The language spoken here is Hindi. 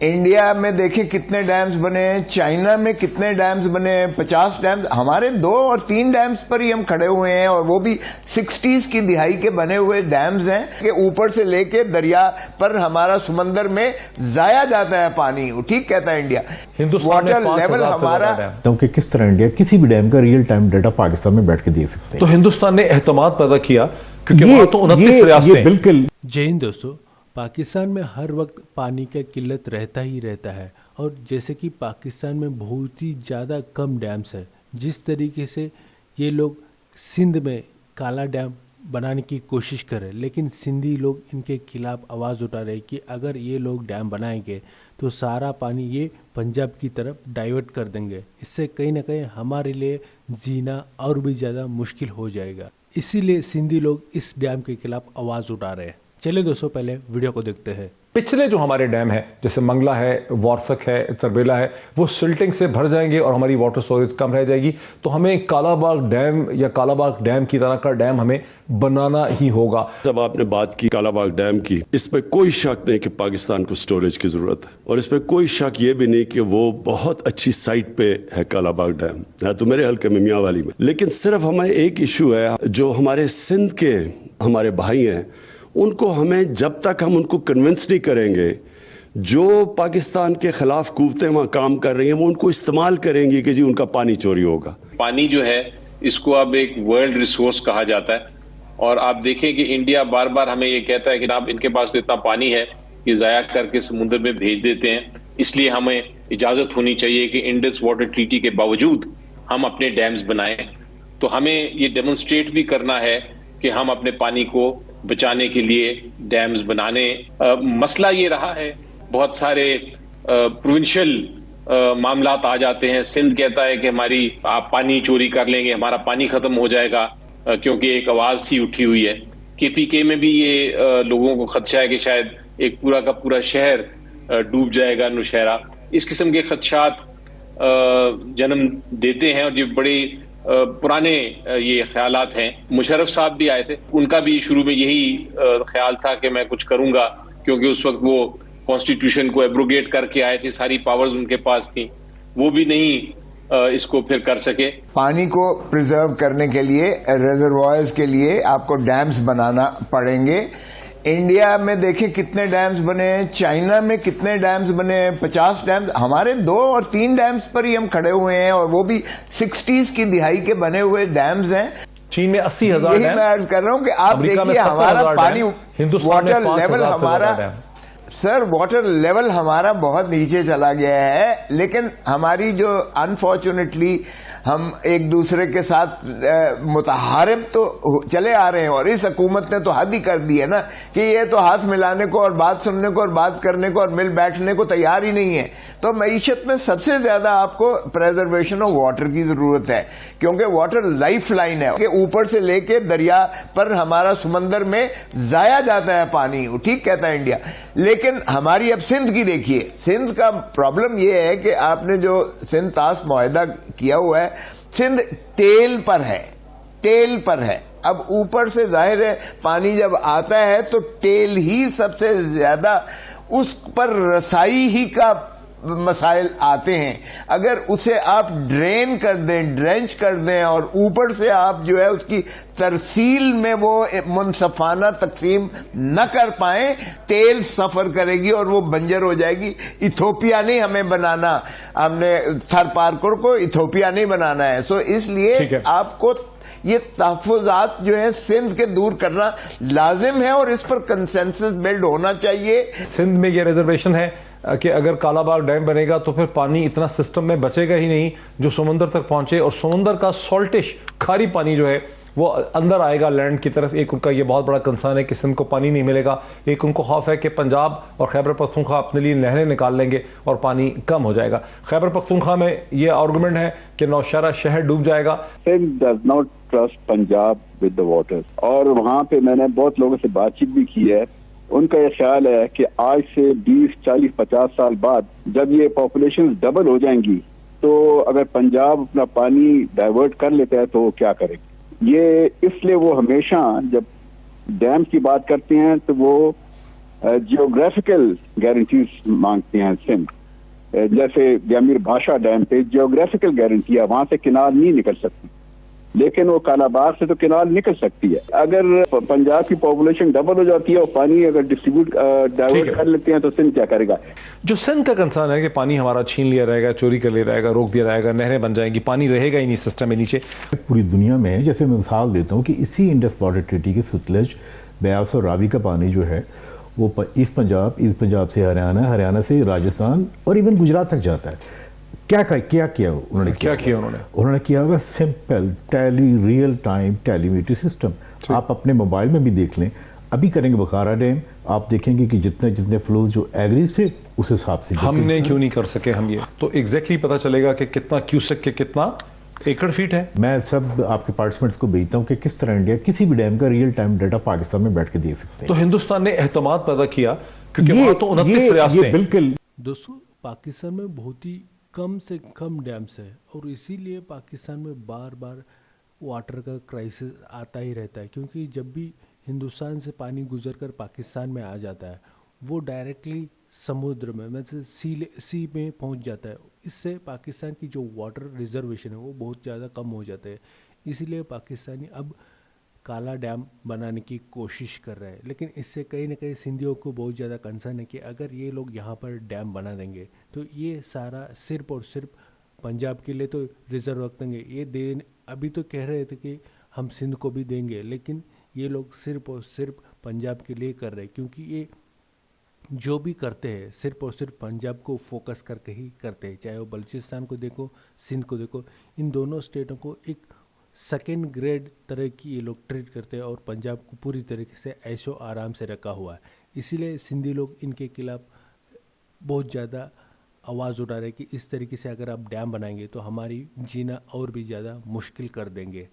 इंडिया में देखें कितने डैम्स बने हैं, चाइना में कितने डैम्स बने हैं, 50 डैम्स, हमारे 2 और 3 डैम्स पर ही हम खड़े हुए हैं, और वो भी 60s की दिहाई के बने हुए डैम्स हैं कि ऊपर से लेके दरिया पर हमारा समंदर में जाया जाता है पानी। ठीक कहता है इंडिया। वाटर लेवल हमारा, क्योंकि किस तरह इंडिया किसी भी डैम का रियल टाइम डाटा पाकिस्तान में बैठ के दे सकते हैं। तो हिंदुस्तान ने एहतमाद पैदा किया क्योंकि वहां तो 29 रियासतें। बिल्कुल। जय हिंद दोस्तों। पाकिस्तान में हर वक्त पानी का किल्लत रहता ही रहता है, और जैसे कि पाकिस्तान में बहुत ही ज़्यादा कम डैम्स है, जिस तरीके से ये लोग सिंध में काला डैम बनाने की कोशिश कर रहे हैं, लेकिन सिंधी लोग इनके खिलाफ आवाज़ उठा रहे कि अगर ये लोग डैम बनाएंगे तो सारा पानी ये पंजाब की तरफ डाइवर्ट कर देंगे। इससे कहीं ना कहीं हमारे लिए जीना और भी ज़्यादा मुश्किल हो जाएगा। इसीलिए सिंधी लोग इस डैम के खिलाफ आवाज़ उठा रहे हैं। चलिए दोस्तों, पहले वीडियो को देखते हैं। पिछले जो हमारे डैम है, जैसे मंगला है, वारसक है, तरबेला है, वो सिल्टिंग से भर जाएंगे और हमारी वाटर स्टोरेज कम रह जाएगी। तो हमें कालाबाग डैम या कालाबाग डैम की तरह का डैम हमें बनाना ही होगा। जब आपने बात की कालाबाग डैम की, इस पर कोई शक नहीं कि पाकिस्तान को स्टोरेज की जरूरत है, और इस पर कोई शक ये भी नहीं कि वो बहुत अच्छी साइट पे है। कालाबाग डैम है तो मेरे हल्के में मियाँ वाली में, लेकिन सिर्फ हमें एक इशू है, जो हमारे सिंध के हमारे भाई हैं, उनको हमें जब तक हम उनको कन्विंस नहीं करेंगे, जो पाकिस्तान के खिलाफ कुव्वतें वहाँ काम कर रही हैं, वो उनको इस्तेमाल करेंगी कि जी उनका पानी चोरी होगा। पानी जो है इसको अब एक वर्ल्ड रिसोर्स कहा जाता है, और आप देखें कि इंडिया बार बार हमें ये कहता है कि आप इनके पास तो इतना पानी है कि ज़ाया करके समुद्र में भेज देते हैं, इसलिए हमें इजाज़त होनी चाहिए कि इंडस वाटर ट्रीटी के बावजूद हम अपने डैम्स बनाएं। तो हमें ये डेमोन्स्ट्रेट भी करना है कि हम अपने पानी को बचाने के लिए डैम्स बनाने। मसला ये रहा है, बहुत सारे प्रोविंशियल मामलात आ जाते हैं। सिंध कहता है कि हमारी आप पानी चोरी कर लेंगे, हमारा पानी खत्म हो जाएगा, क्योंकि एक आवाज सी उठी हुई है। KPK में भी ये लोगों को खदशा है कि शायद एक पूरा का पूरा शहर डूब जाएगा, नौशहरा। इस किस्म के खदशात जन्म देते हैं, और ये बड़े पुराने ये ख्यालात हैं। मुशर्रफ साहब भी आए थे, उनका भी शुरू में यही ख्याल था कि मैं कुछ करूंगा, क्योंकि उस वक्त वो कॉन्स्टिट्यूशन को एब्रोगेट करके आए थे, सारी पावर्स उनके पास थी, वो भी नहीं इसको फिर कर सके। पानी को प्रिजर्व करने के लिए, रिजर्वॉयर्स के लिए आपको डैम्स बनाना पड़ेंगे। इंडिया में देखें कितने डैम्स बने हैं, चाइना में कितने डैम्स बने हैं, 50 डैम्स, हमारे 2 और 3 डैम्स पर ही हम खड़े हुए हैं, और वो भी 60s की दिहाई के बने हुए डैम्स हैं। चीन में 80,000 यही मैं अर्ज कर रहा हूं कि आप देखिए हमारा पानी, वाटर लेवल हमारा, सर वाटर लेवल हमारा बहुत नीचे चला गया है। लेकिन हमारी जो अनफॉर्चुनेटली हम एक दूसरे के साथ मुतहारिब तो चले आ रहे हैं, और इस हुकूमत ने तो हद ही कर दी है ना कि ये तो हाथ मिलाने को और बात सुनने को और बात करने को और मिल बैठने को तैयार ही नहीं है। तो मईशत में सबसे ज्यादा आपको प्रेजर्वेशन ऑफ वाटर की जरूरत है, क्योंकि वाटर लाइफ लाइन है कि ऊपर से लेके दरिया पर हमारा समंदर में जाया जाता है पानी। ठीक कहता है इंडिया। लेकिन हमारी अब सिंध की देखिए, सिंध का प्रॉब्लम यह है कि आपने जो सिंध ताश मुआहदा किया हुआ है, सिंध टेल पर है, टेल पर है। अब ऊपर से जाहिर है पानी जब आता है तो टेल ही सबसे ज्यादा, उस पर रसाई ही का मसाइल आते हैं। अगर उसे आप ड्रेन कर दें, ड्रेंच कर दें, और ऊपर से आप जो है उसकी तरसील में वो मुनसफाना तकसीम न कर पाए, तेल सफर करेगी और वो बंजर हो जाएगी। इथोपिया नहीं हमें बनाना, हमने थर पार्कर को इथोपिया नहीं बनाना है। सो इसलिए आपको ये तहफ़्फ़ुज़ात जो है सिंध के दूर करना लाजिम है, और इस पर कंसेंसस बिल्ड होना चाहिए। सिंध में ये रिजर्वेशन है कि अगर कालाबाग डैम बनेगा तो फिर पानी इतना सिस्टम में बचेगा ही नहीं जो समुंदर तक पहुंचे, और समुंदर का सॉल्टिश खारी पानी जो है वो अंदर आएगा लैंड की तरफ। एक उनका ये बहुत बड़ा कंसर्न है कि सिंध को पानी नहीं मिलेगा। एक उनको खौफ है कि पंजाब और खैबर पख्तूनख्वा अपने लिए नहरें निकाल लेंगे और पानी कम हो जाएगा। खैबर पख्तूनख्वा में ये आर्गूमेंट है कि नौशहरा शहर डूब जाएगा। Sindh does not trust Punjab with the water, और वहाँ पे मैंने बहुत लोगों से बातचीत भी की है। उनका ये ख्याल है कि आज से 20, 40, 50 साल बाद जब ये पॉपुलेशन डबल हो जाएंगी, तो अगर पंजाब अपना पानी डाइवर्ट कर लेता है तो वो क्या करेगा। ये इसलिए वो हमेशा जब डैम की बात करते हैं तो वो जियोग्राफिकल गारंटीज मांगते हैं सिंध। जैसे जमीर भाषा डैम पे जियोग्राफिकल गारंटी है, वहां से किनार नहीं निकल सकती, लेकिन वो कालाबाग से तो किनार निकल सकती है। अगर पंजाब की पॉपुलेशन डबल हो जाती है और पानी अगर डिस्ट्रीब्यूट डाइवर्ट कर लेते हैं तो सिंध क्या करेगा? जो सिंध का कंसर्न है कि पानी हमारा छीन लिया रहेगा, चोरी कर लिया रहेगा, रोक दिया जाएगा, नहरें बन जाएंगी, पानी रहेगा ही नहीं सिस्टम में नीचे। पूरी दुनिया में, जैसे मैं मिसाल देता हूँ कि इसी इंडस वाटर ट्रीटी के सतलज, ब्यास और रावी का पानी जो है वो ईस्ट पंजाब से हरियाणा, हरियाणा से राजस्थान और इवन गुजरात तक जाता है। क्या किया उन्होंने? उन्होंने किया हुआ simple real time telemetry system. आप अपने मोबाइल में भी देख लें, अभी करेंगे बुखारा डैम, आप देखेंगे कि जितने फ्लोज जो एवरेज से उस हिसाब से हमने क्यों नहीं कर सके हम ये, तो एग्जैक्टली पता चलेगा कि कितना क्यूसेक के कितना एकड़ फीट है। मैं सब आपके पार्टिसिपेंट्स को भेजता हूँ कि किस तरह इंडिया किसी भी डैम का रियल टाइम डाटा पाकिस्तान में बैठ के देख सकते हैं। तो हिंदुस्तान ने एहतमाद पैदा किया क्योंकि वहां तो 29 रियासतें। बिल्कुल दोस्तों, पाकिस्तान में बहुत ही कम से कम डैम्स है और इसीलिए पाकिस्तान में बार बार वाटर का क्राइसिस आता ही रहता है, क्योंकि जब भी हिंदुस्तान से पानी गुजरकर पाकिस्तान में आ जाता है वो डायरेक्टली समुद्र में मतलब सी में पहुंच जाता है। इससे पाकिस्तान की जो वाटर रिजर्वेशन है वो बहुत ज़्यादा कम हो जाते हैं। इसीलिए पाकिस्तानी अब काला डैम बनाने की कोशिश कर रहे हैं, लेकिन इससे कहीं ना कहीं सिंधियों को बहुत ज़्यादा कंसर्न है कि अगर ये लोग यहाँ पर डैम बना देंगे तो ये सारा सिर्फ और सिर्फ पंजाब के लिए तो रिजर्व रख देंगे। ये अभी तो कह रहे थे कि हम सिंध को भी देंगे, लेकिन ये लोग सिर्फ और सिर्फ पंजाब के लिए कर रहे हैं, क्योंकि ये जो भी करते हैं सिर्फ और सिर्फ पंजाब को फोकस करके ही करते हैं। चाहे वो बलूचिस्तान को देखो, सिंध को देखो, इन दोनों स्टेटों को एक सेकेंड ग्रेड तरह की ये लोग ट्रीट करते हैं और पंजाब को पूरी तरीके से ऐशो आराम से रखा हुआ है। इसीलिए सिंधी लोग इनके खिलाफ बहुत ज़्यादा आवाज़ उठा रहे हैं कि इस तरीके से अगर आप डैम बनाएंगे तो हमारी जीना और भी ज़्यादा मुश्किल कर देंगे।